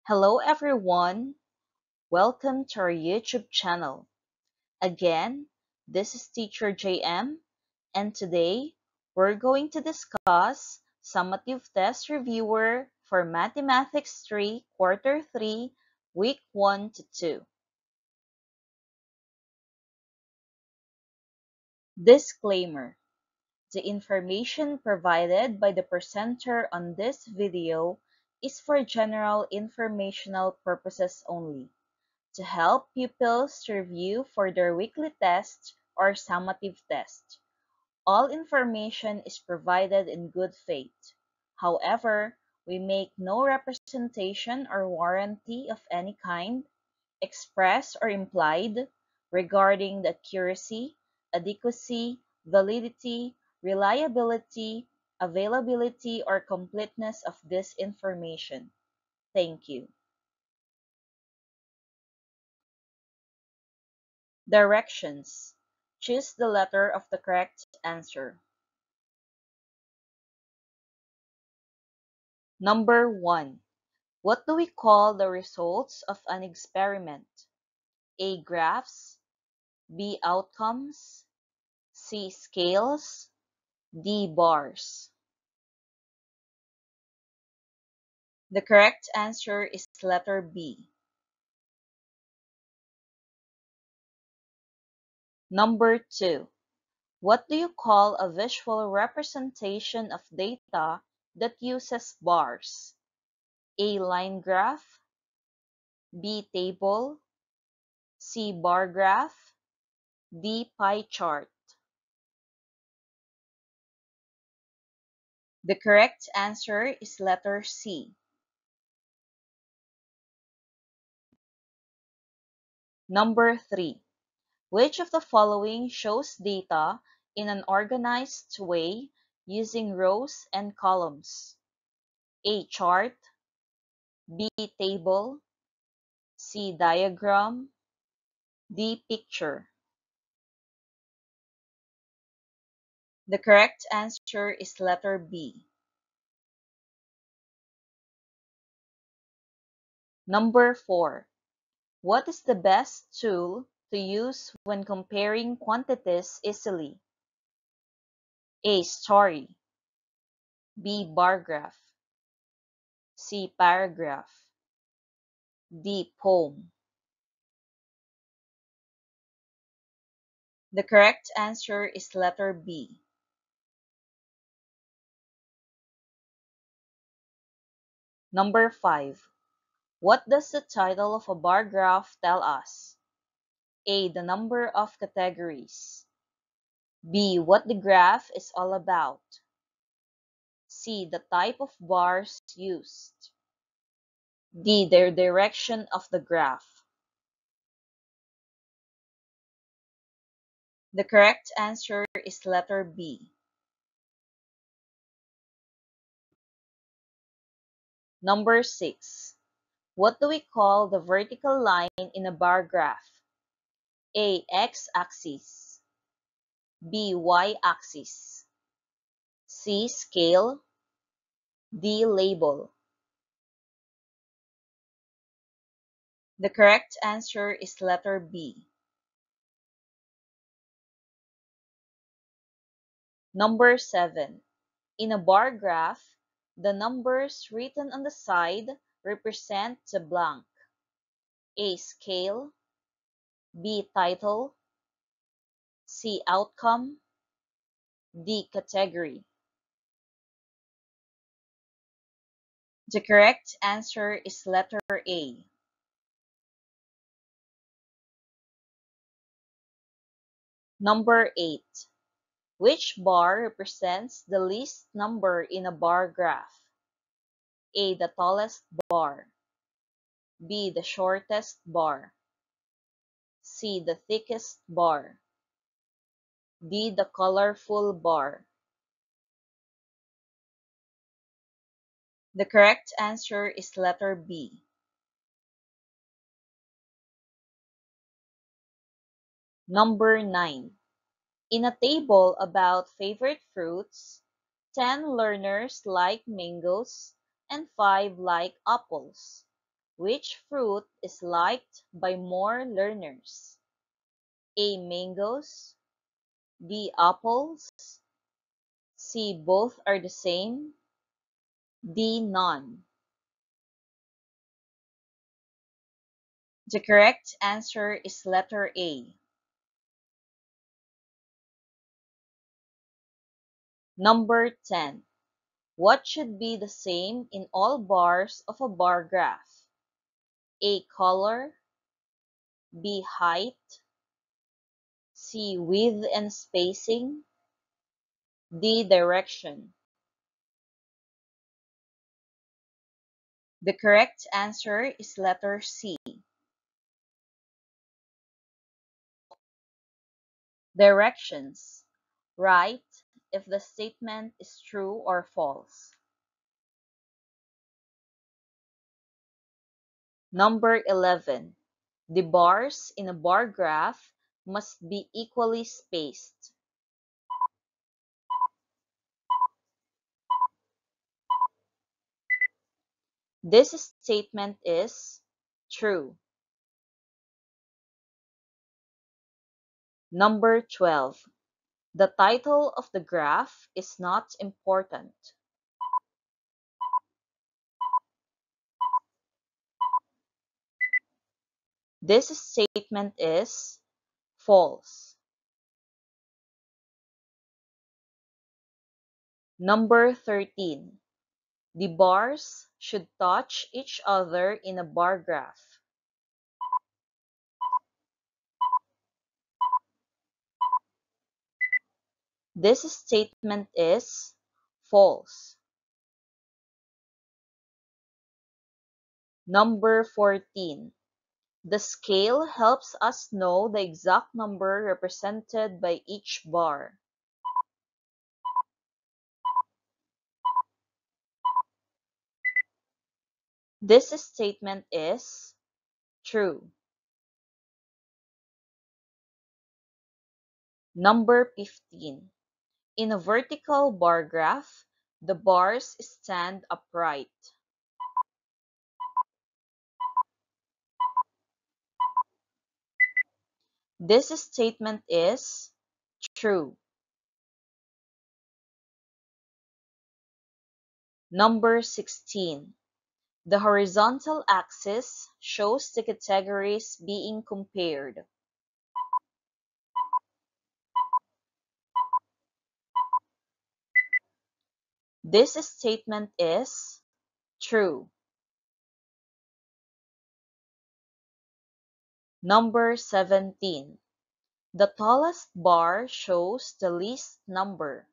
Hello everyone, welcome to our YouTube channel. Again, this is Teacher JM, and today we're going to discuss Summative Test Reviewer for Mathematics 3, Quarter 3, Week 1 to 2. Disclaimer: the information provided by the presenter on this video is for general informational purposes only, to help pupils to review for their weekly test or summative test. All information is provided in good faith. However, we make no representation or warranty of any kind, express or implied, regarding the accuracy, adequacy, validity, reliability, availability, or completeness of this information. Thank you. Directions: choose the letter of the correct answer. Number 1. What do we call the results of an experiment? A. Graphs. B. Outcomes. C. Scales. D. Bars. The correct answer is letter B. Number 2. What do you call a visual representation of data that uses bars? A. Line graph. B. Table. C. Bar graph. D. Pie chart. The correct answer is letter C. Number 3. Which of the following shows data in an organized way using rows and columns? A. Chart. B. Table. C. Diagram. D. Picture. The correct answer is letter B. Number 4. What is the best tool to use when comparing quantities easily? A. Story. B. Bar graph. C. Paragraph. D. Poem. The correct answer is letter B. Number 5. What does the title of a bar graph tell us? A. The number of categories. B. What the graph is all about. C. The type of bars used. D. The direction of the graph. The correct answer is letter B. Number 6. What do we call the vertical line in a bar graph? A. X-axis. B. Y-axis. C. Scale. D. Label. The correct answer is letter B. Number 7. In a bar graph, the numbers written on the side represent the blank. A. Scale. B. Title. C. Outcome. D. Category. The correct answer is letter A. Number 8. Which bar represents the least number in a bar graph? A. The tallest bar. B. The shortest bar. C. The thickest bar. D. The colorful bar. The correct answer is letter B. Number 9. In a table about favorite fruits, 10 learners like mangoes and 5 like apples. Which fruit is liked by more learners? A. Mangoes. B. Apples. C. Both are the same. D. None. The correct answer is letter A. Number 10. What should be the same in all bars of a bar graph? A. Color. B. Height. C. Width and spacing. D. Direction. The correct answer is letter C. Directions. Write if the statement is true or false. Number 11. The bars in a bar graph must be equally spaced. This statement is true. Number 12. The title of the graph is not important. This statement is false. Number 13. The bars should touch each other in a bar graph. This statement is false. Number 14. The scale helps us know the exact number represented by each bar. This statement is true. Number 15. In a vertical bar graph, the bars stand upright. This statement is true. Number 16. The horizontal axis shows the categories being compared. This statement is true. Number 17. The tallest bar shows the least number.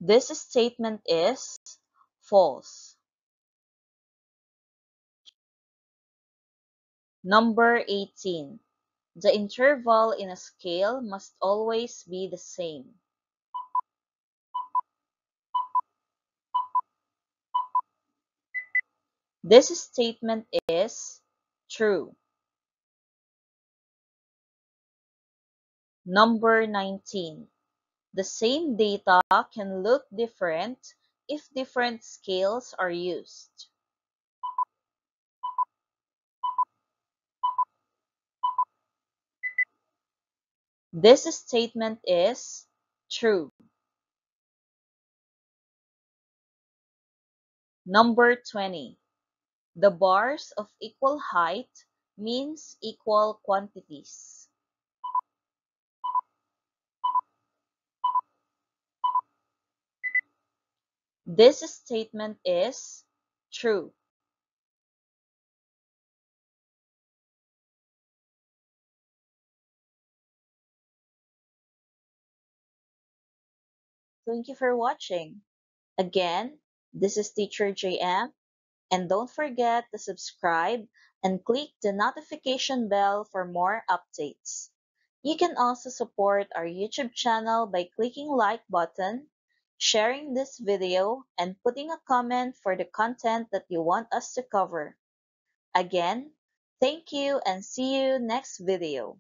This statement is false. Number 18. The interval in a scale must always be the same. This statement is true. Number 19. The same data can look different if different scales are used. This statement is true. Number 20. The bars of equal height means equal quantities. This statement is true. Thank you for watching. Again, this is Teacher JM, and don't forget to subscribe and click the notification bell for more updates. You can also support our YouTube channel by clicking like button, sharing this video, and putting a comment for the content that you want us to cover. Again, thank you and see you next video.